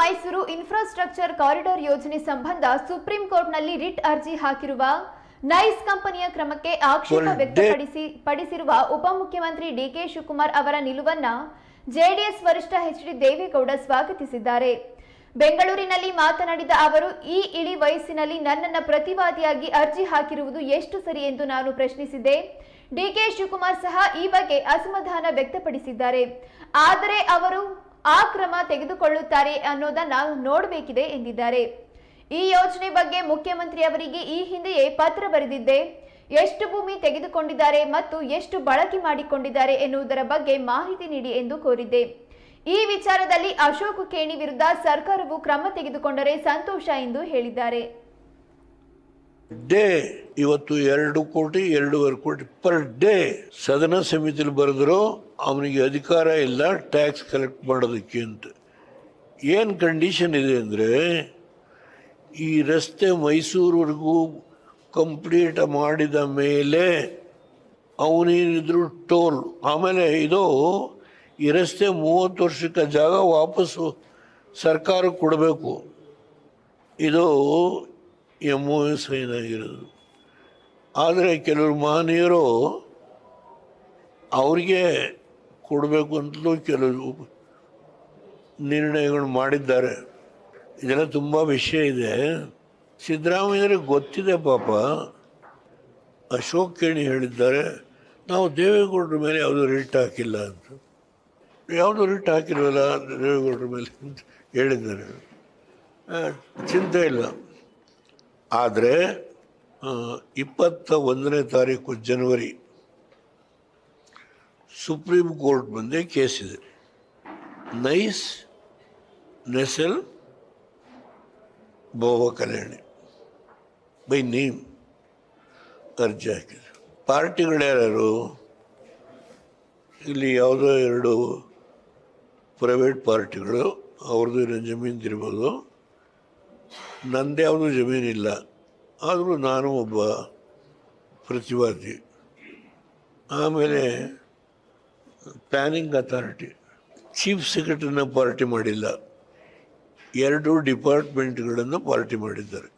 Mysuru infrastructure corridor ಯೋಜನೆ ಸಂಬಂಧ supreme ಕೋರ್ಟ್ನಲ್ಲಿ ರಿಟ್ ಅರ್ಜಿ ಹಾಕಿರುವ ನೈಸ್ ಕಂಪನಿಯ ಕ್ರಮಕ್ಕೆ ಆಕ್ಷೇಪ ವ್ಯಕ್ತಪಡಿಸಿರುವ ಉಪಮುಖ್ಯಮಂತ್ರಿ ಡಿಕೆ ಶಿವಕುಮಾರ್ ಅವರ ನಿಲುವನ್ನ ಜೆಡಿಎಸ್ ವರಿಷ್ಠ ಎಚ್.ಡಿ. ದೇವೇಗೌಡ ಸ್ವಾಗತಿಸಿದ್ದಾರೆ. ಬೆಂಗಳೂರಿನಲ್ಲಿ ಮಾತನಾಡಿದ ಅವರು, ಈ ಇಳಿ ವಯಸ್ಸಿನಲ್ಲಿ ನನ್ನನ್ನು ಪ್ರತಿವಾದಿಯಾಗಿ ಅರ್ಜಿ ಹಾಕಿರುವುದು ಎಷ್ಟು ಸರಿ ಎಂದು ನಾನು ಪ್ರಶ್ನಿಸಿದ್ದೆ. ಡಿಕೆ ಶಿವಕುಮಾರ್ ಸಹ ಈ ಬಗ್ಗೆ ಅಸಮಾಧಾನ ವ್ಯಕ್ತಪಡಿಸಿದ್ದಾರೆ. ಆದರೆ ಅವರು ಆ ಕ್ರಮ ತೆಗೆದುಕೊಳ್ಳುತ್ತಾರೆ ಅನ್ನೋದನ್ನ ನೋಡಬೇಕಿದೆ ಎಂದಿದ್ದಾರೆ. ಈ ಯೋಜನೆ ಬಗ್ಗೆ ಮುಖ್ಯಮಂತ್ರಿ ಅವರಿಗೆ ಈ ಹಿಂದೆಯೇ ಪತ್ರ ಬರೆದಿದ್ದೆ. ಎಷ್ಟು ಭೂಮಿ ತೆಗೆದುಕೊಂಡಿದ್ದಾರೆ ಮತ್ತು ಎಷ್ಟು ಬಳಕೆ ಮಾಡಿಕೊಂಡಿದ್ದಾರೆ ಎನ್ನುವುದರ ಬಗ್ಗೆ ಮಾಹಿತಿ ನೀಡಿ ಎಂದು ಕೋರಿದ್ದೆ. ಈ ವಿಚಾರದಲ್ಲಿ ಅಶೋಕ್ ಖೇಣಿ ವಿರುದ್ಧ ಸರ್ಕಾರವು ಕ್ರಮ ತೆಗೆದುಕೊಂಡರೆ ಸಂತೋಷ ಎಂದು ಹೇಳಿದ್ದಾರೆ. ಡೇ ಇವತ್ತು 2 ಕೋಟಿ 2.5 ಕೋಟಿ ಪರ್ ಡೇ ಸದನ ಸಮಿತಿಯಲ್ಲಿ ಬರೆದ್ರು. ಅವನಿಗೆ ಅಧಿಕಾರ ಇಲ್ಲ ಟ್ಯಾಕ್ಸ್ ಕಲೆಕ್ಟ್ ಮಾಡೋದಕ್ಕೆ ಅಂತ. ಏನು ಕಂಡೀಷನ್ ಇದೆ ಅಂದರೆ, ಈ ರಸ್ತೆ ಮೈಸೂರುವರೆಗೂ ಕಂಪ್ಲೀಟ್ ಮಾಡಿದ ಮೇಲೆ ಅವನೇನಿದ್ರು ಟೋಲ್, ಆಮೇಲೆ ಇದು ಈ ರಸ್ತೆ 30 ವರ್ಷಕ್ಕೆ ಜಾಗ ವಾಪಸ್ಸು ಸರ್ಕಾರಕ್ಕೆ ಕೊಡಬೇಕು. ಇದು MOU ಸೈನ್ ಆಗಿರೋದು. ಆದರೆ ಕೆಲವರು ಮಹನೀಯರು ಅವ್ರಿಗೆ ಕೊಡಬೇಕು ಅಂತಲೂ ಕೆಲವು ನಿರ್ಣಯಗಳು ಮಾಡಿದ್ದಾರೆ. ಇದೆಲ್ಲ ತುಂಬ ವಿಷಯ ಇದೆ. ಸಿದ್ದರಾಮಯ್ಯರಿಗೆ ಗೊತ್ತಿದೆ ಪಾಪ. ಅಶೋಕ್ ಖೇಣಿ ಹೇಳಿದ್ದಾರೆ, ನಾವು ದೇವೇಗೌಡರ ಮೇಲೆ ಯಾವುದೂ ರಿಟ್ ಹಾಕಿಲ್ಲ ಅಂತ. ಯಾವುದೂ ರಿಟ್ ಹಾಕಿಲ್ವಲ್ಲ ದೇವೇಗೌಡರ ಮೇಲೆ ಅಂತ ಹೇಳಿದ್ದಾರೆ. ಚಿಂತೆ ಇಲ್ಲ. ಆದರೆ 21ನೇ ತಾರೀಕು ಜನವರಿ ಸುಪ್ರೀಂ ಕೋರ್ಟ್ ಮುಂದೆ ಕೇಸಿದೆ. ನೈಸ್, ನೆಸೆಲ್, ಬೋವಾ ಕಲ್ಯಾಣಿ ಬೈ ನೇಮ್ ಅರ್ಜಿ ಹಾಕಿದೆ. ಪಾರ್ಟಿಗಳ್ಯಾರು? ಇಲ್ಲಿ ಯಾವುದೋ 2 ಪ್ರೈವೇಟ್ ಪಾರ್ಟಿಗಳು, ಅವ್ರದ್ದು ಏನೋ ಜಮೀನು ಇರ್ಬೋದು, ನಂದು ಯಾವುದೂ ಜಮೀನಿಲ್ಲ. ಆದರೂ ನಾನು ಒಬ್ಬ ಪ್ರತಿವಾದಿ. ಆಮೇಲೆ ಪ್ಲ್ಯಾನಿಂಗ್ ಅಥಾರಿಟಿ, ಚೀಫ್ ಸೆಕ್ರೆಟರಿನ ಪಾರ್ಟಿ ಮಾಡಿಲ್ಲ, 2 ಡಿಪಾರ್ಟ್ಮೆಂಟ್ಗಳನ್ನು ಪಾರ್ಟಿ ಮಾಡಿದ್ದಾರೆ.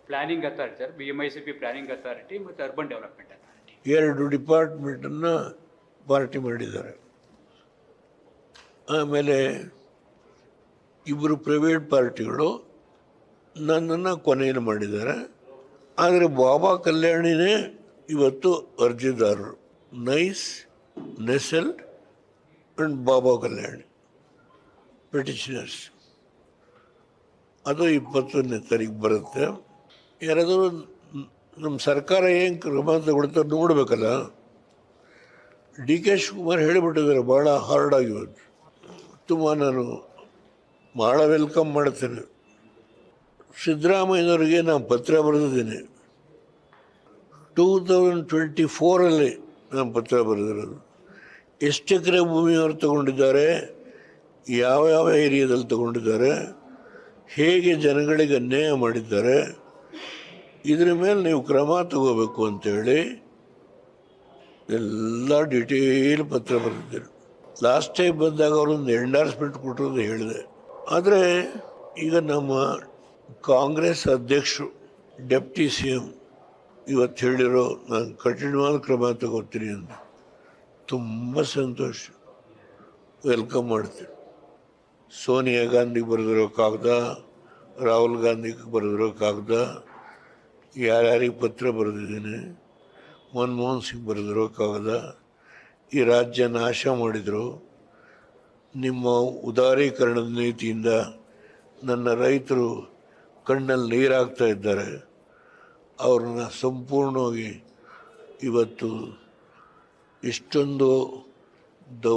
Planning authority sir, BMICP planning authority ಮತ್ತು ಅರ್ಬನ್ ಡೆವಲಪ್ಮೆಂಟ್ ಅಥಾರಿಟಿ 2 ಡಿಪಾರ್ಟ್ಮೆಂಟನ್ನು ಪಾರ್ಟಿ ಮಾಡಿದ್ದಾರೆ. ಆಮೇಲೆ 2 ಪ್ರೈವೇಟ್ ಪಾರ್ಟಿಗಳು ನನ್ನನ್ನು ಕೊನೆಯನ್ನು ಮಾಡಿದ್ದಾರೆ. ಆದರೆ ಬಾಬಾ ಕಲ್ಯಾಣಿನೇ ಇವತ್ತು ಅರ್ಜಿದಾರರು. Nice, ನೆಸೆಲ್ and Baba Kalyani petitioners. ಅದು 21ನೇ ತಾರೀಕು ಬರುತ್ತೆ. ಯಾರಾದರೂ ನಮ್ಮ ಸರ್ಕಾರ ಏನು ಕ್ರಮ ತಗೊಳ್ತಾರೆ ನೋಡಬೇಕಲ್ಲ. ಡಿ ಕೆ ಶಿವಕುಮಾರ್ ಹೇಳಿಬಿಟ್ಟಿದ್ದಾರೆ ಭಾಳ ಹಾರ್ಡಾಗಿ. ತುಂಬ ನಾನು ಭಾಳ ವೆಲ್ಕಮ್ ಮಾಡ್ತೇನೆ. ಸಿದ್ದರಾಮಯ್ಯನವರಿಗೆ ನಾನು ಪತ್ರ ಬರೆದಿದ್ದೀನಿ. 2024 ನಾನು ಪತ್ರ ಬರೆದಿರೋದು. ಎಷ್ಟು ಎಕರೆ ಭೂಮಿಯವರು ತಗೊಂಡಿದ್ದಾರೆ, ಯಾವ ಏರಿಯಾದಲ್ಲಿ ತಗೊಂಡಿದ್ದಾರೆ, ಹೇಗೆ ಜನಗಳಿಗೆ ಅನ್ಯಾಯ ಮಾಡಿದ್ದಾರೆ, ಇದ್ರ ಮೇಲೆ ನೀವು ಕ್ರಮ ತಗೋಬೇಕು ಅಂತೇಳಿ ಎಲ್ಲ ಡಿಟೇಲ್ ಪತ್ರ ಬರೆದಿದ್ದಾರೆ. ಲಾಸ್ಟ್ ಟೈಮ್ ಬಂದಾಗ ಅವರೊಂದು ಎಂಡಾರ್ಸ್ಮೆಂಟ್ ಕೊಟ್ಟಿರೋದು ಹೇಳಿದೆ. ಆದರೆ ಈಗ ನಮ್ಮ ಕಾಂಗ್ರೆಸ್ ಅಧ್ಯಕ್ಷರು ಡೆಪ್ಟಿ CM ಇವತ್ತು ಹೇಳಿರೋ, ನಾನು ಕಠಿಣವಾದ ಕ್ರಮ ತಗೋತೀನಿ ಅಂತ. ತುಂಬ ಸಂತೋಷ, ವೆಲ್ಕಮ್ ಮಾಡ್ತೀನಿ. ಸೋನಿಯಾ ಗಾಂಧಿಗೆ ಬರೆದಿರೋ ಕಾಗದ, ರಾಹುಲ್ ಗಾಂಧಿಗೆ ಬರೆದಿರೋ ಕಾಗದ, ಯಾರ್ಯಾರಿಗೆ ಪತ್ರ ಬರೆದಿದ್ದೀನಿ, ಮನಮೋಹನ್ ಸಿಂಗ್ ಬರೆದಿರೋ ಕಾಗದ, ಈ ರಾಜ್ಯ ನಾಶ ಮಾಡಿದರು. ನಿಮ್ಮ ಉದಾರೀಕರಣದ ನೀತಿಯಿಂದ ನನ್ನ ರೈತರು ಕಣ್ಣಲ್ಲಿ ನೀರಾಗ್ತಾ ಇದ್ದಾರೆ. ಅವ್ರನ್ನ ಸಂಪೂರ್ಣವಾಗಿ ಇವತ್ತು ಇಷ್ಟೊಂದು